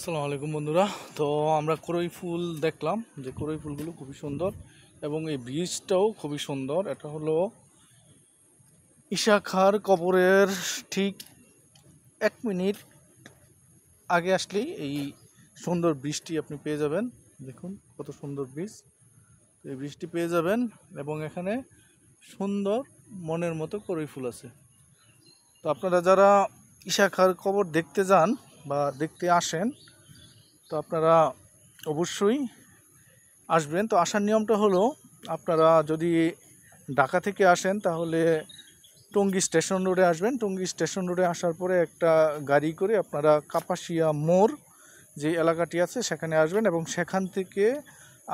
আসসালামু আলাইকুম বন্ধুরা। তো আমরা করই ফুল দেখলাম যে করই ফুলগুলো খুবই সুন্দর এবং এই ব্রিজটাও খুবই সুন্দর। এটা হলো ঈশা খাঁর কবরের ঠিক 1 মিনিট আগে আসলেই এই সুন্দর ব্রিজটি আপনি পেয়ে যাবেন। দেখুন কত সুন্দর ব্রিজ, এই ব্রিজটি পেয়ে যাবেন এবং এখানে সুন্দর মনের মতো করই ফুল আছে। তো আপনারা যারা ঈশা খাঁর কবর দেখতে যান বা দেখতে আসেন, তো আপনারা অবশ্যই আসবেন। তো আসার নিয়মটা হলো, আপনারা যদি ঢাকা থেকে আসেন তাহলে টঙ্গী স্টেশন রোডে আসবেন। টঙ্গী স্টেশন রোডে আসার পরে একটা গাড়ি করে আপনারা কাপাসিয়া মোড় যে এলাকাটি আছে সেখানে আসবেন এবং সেখান থেকে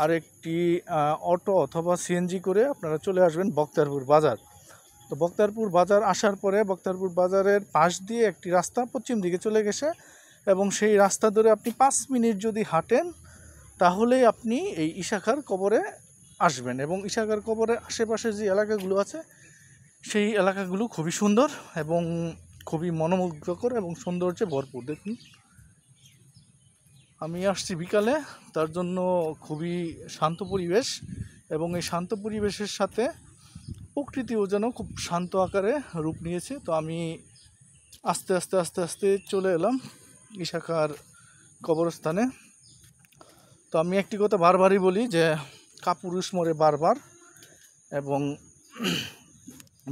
আরেকটি অটো অথবা সিএনজি করে আপনারা চলে আসবেন বক্তারপুর বাজার। তো বক্তারপুর বাজার আসার পরে বক্তারপুর বাজারের পাশ দিয়ে একটি রাস্তা পশ্চিম দিকে চলে গেছে এবং সেই রাস্তা ধরে আপনি 5 মিনিট যদি হাঁটেন তাহলেই আপনি এই ঈশা খাঁর কবরে আসবেন। এবং ঈশা খাঁর কবরের আশেপাশে যে এলাকাগুলো আছে সেই এলাকাগুলো খুবই সুন্দর এবং খুবই মনোমুগ্ধকর এবং সৌন্দর্যে ভরপুর। দেখুন, আমি আসছি বিকালে, তার জন্য খুবই শান্ত পরিবেশ এবং এই শান্ত পরিবেশের সাথে প্রকৃতিও যেন খুব শান্ত আকারে রূপ নিয়েছে। তো আমি আস্তে আস্তে আস্তে আস্তে চলে এলাম ঈশা খাঁর কবরস্থানে। তো আমি একটি কথা বারবারই বলি যে কাপুরুষ মরে বারবার এবং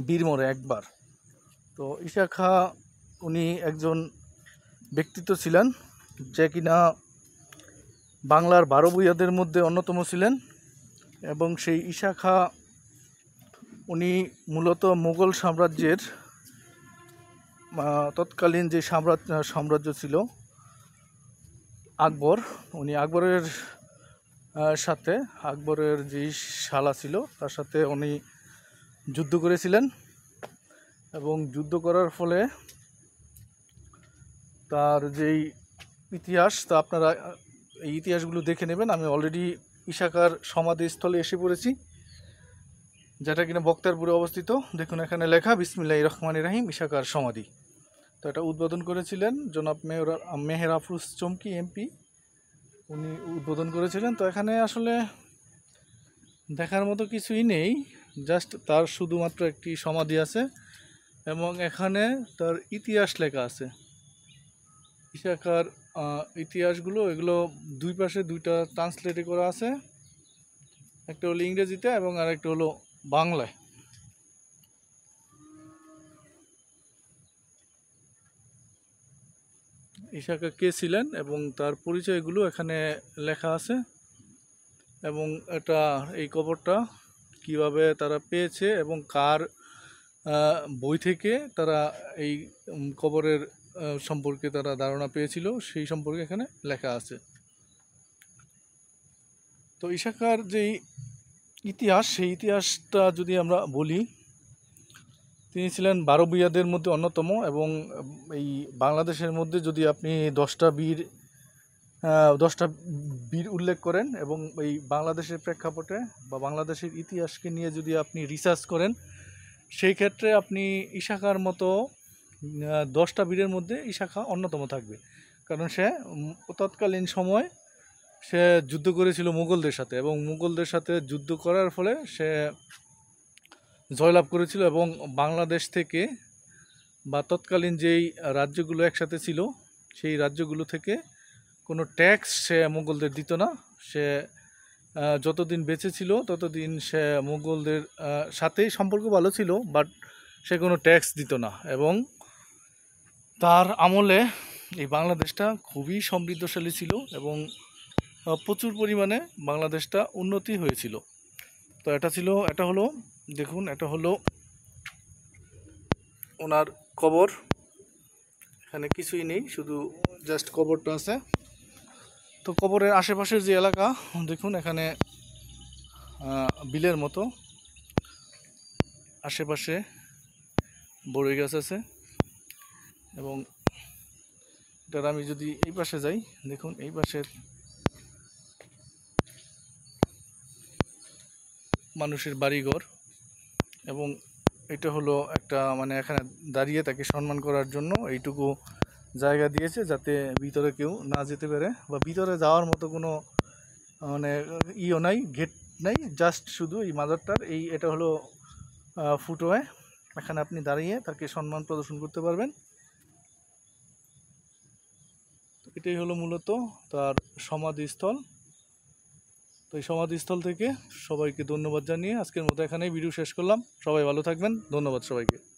বীর মরে একবার। তো ঈশা খাঁ উনি একজন ব্যক্তিত্ব ছিলেন যে কিনা বাংলার 12 ভূঁইয়াদের মধ্যে অন্যতম ছিলেন এবং সেই ঈশা খাঁ উনি মূলত মুঘল সাম্রাজ্যের তৎকালীন যে সাম্রাজ্য ছিল আকবর, উনি আকবরের সাথে আকবরের যে শালা ছিল তার সাথে উনি যুদ্ধ করেছিলেন এবং যুদ্ধ করার ফলে তার যেই ইতিহাস, তা আপনারা এই ইতিহাসগুলো দেখে নেবেন। আমি অলরেডি ঈশা খাঁর সমাধিস্থলে এসে পড়েছি, যেটা কিনা বক্তারপুরে অবস্থিত। দেখুন এখানে লেখা বিসমিল্লাহির রহমানির রহিম ঈশা খাঁর সমাধি। তো এটা উদ্বোধন করেছিলেন জনাব মেহের আফরোজ চমকি এমপি, উনি উদ্বোধন করেছিলেন। তো এখানে আসলে দেখার মতো কিছুই নেই, জাস্ট তার শুধুমাত্র একটি সমাধি আছে এবং এখানে তার ইতিহাস লেখা আছে। ঈশা খাঁর ইতিহাসগুলো এগুলো দুই পাশে দুইটা ট্রান্সলেটে করা আছে, একটা হলো ইংরেজিতে এবং আরেকটা হলো বাংলায়। ঈশা খাঁ কে ছিলেন এবং তার পরিচয়গুলো এখানে লেখা আছে এবং এটা এই কবরটা কিভাবে তারা পেয়েছে এবং কার বই থেকে তারা এই কবরের সম্পর্কে তারা ধারণা পেয়েছিল সেই সম্পর্কে এখানে লেখা আছে। তো ঈশা খাঁর যেই ইতিহাস, সেই ইতিহাসটা যদি আমরা বলি, তিনি ছিলেন 12 ভূঁইয়াদের মধ্যে অন্যতম এবং এই বাংলাদেশের মধ্যে যদি আপনি 10টা বীর উল্লেখ করেন এবং এই বাংলাদেশের প্রেক্ষাপটে বা বাংলাদেশের ইতিহাসকে নিয়ে যদি আপনি রিসার্চ করেন, সেই ক্ষেত্রে আপনি ঈশা খাঁর মতো 10টা বীরের মধ্যে ঈশা খাঁ অন্যতম থাকবে। কারণ সে তৎকালীন সময় সে যুদ্ধ করেছিল মুঘলদের সাথে এবং মুঘলদের সাথে যুদ্ধ করার ফলে সে জয়লাভ করেছিল এবং বাংলাদেশ থেকে বা তৎকালীন যেই রাজ্যগুলো একসাথে ছিল সেই রাজ্যগুলো থেকে কোনো ট্যাক্স সে মুঘলদের দিত না। সে যতদিন বেঁচে ছিল ততদিন সে মুঘলদের সাথেই সম্পর্ক ভালো ছিল, বাট সে কোনো ট্যাক্স দিত না এবং তার আমলে এই বাংলাদেশটা খুবই সমৃদ্ধশালী ছিল এবং প্রচুর পরিমাণে বাংলাদেশটা উন্নতি হয়েছিল। তো এটা হলো দেখুন, এটা হলো ওনার কবর। এখানে কিছুই নেই, শুধু জাস্ট কবরটা আছে। তো কবরের আশেপাশের যে এলাকা দেখুন, এখানে বিলের মতো আশেপাশে বড়ই গাছ আছে এবং এটার আমি যদি এই পাশে যাই, দেখুন এই পাশের মানুষের বাড়িঘর এবং এটা হলো একটা মানে এখানে দাঁড়িয়ে তাকে সম্মান করার জন্য এইটুকু জায়গা দিয়েছে যাতে ভিতরে কেউ না যেতে পারে, বা ভিতরে যাওয়ার মতো কোনো মানে ইও নাই, গেট নাই, জাস্ট শুধু এই মাজারটার এটা হলো ফুটওয়ে। এখানে আপনি দাঁড়িয়ে তাকে সম্মান প্রদর্শন করতে পারবেন। এটাই হলো মূলত তার সমাধিস্থল। তো এই সমাধিস্থল থেকে সবাইকে ধন্যবাদ জানিয়ে আজকের মতো এখানেই ভিডিও শেষ করলাম। সবাই ভালো থাকবেন, ধন্যবাদ সবাইকে।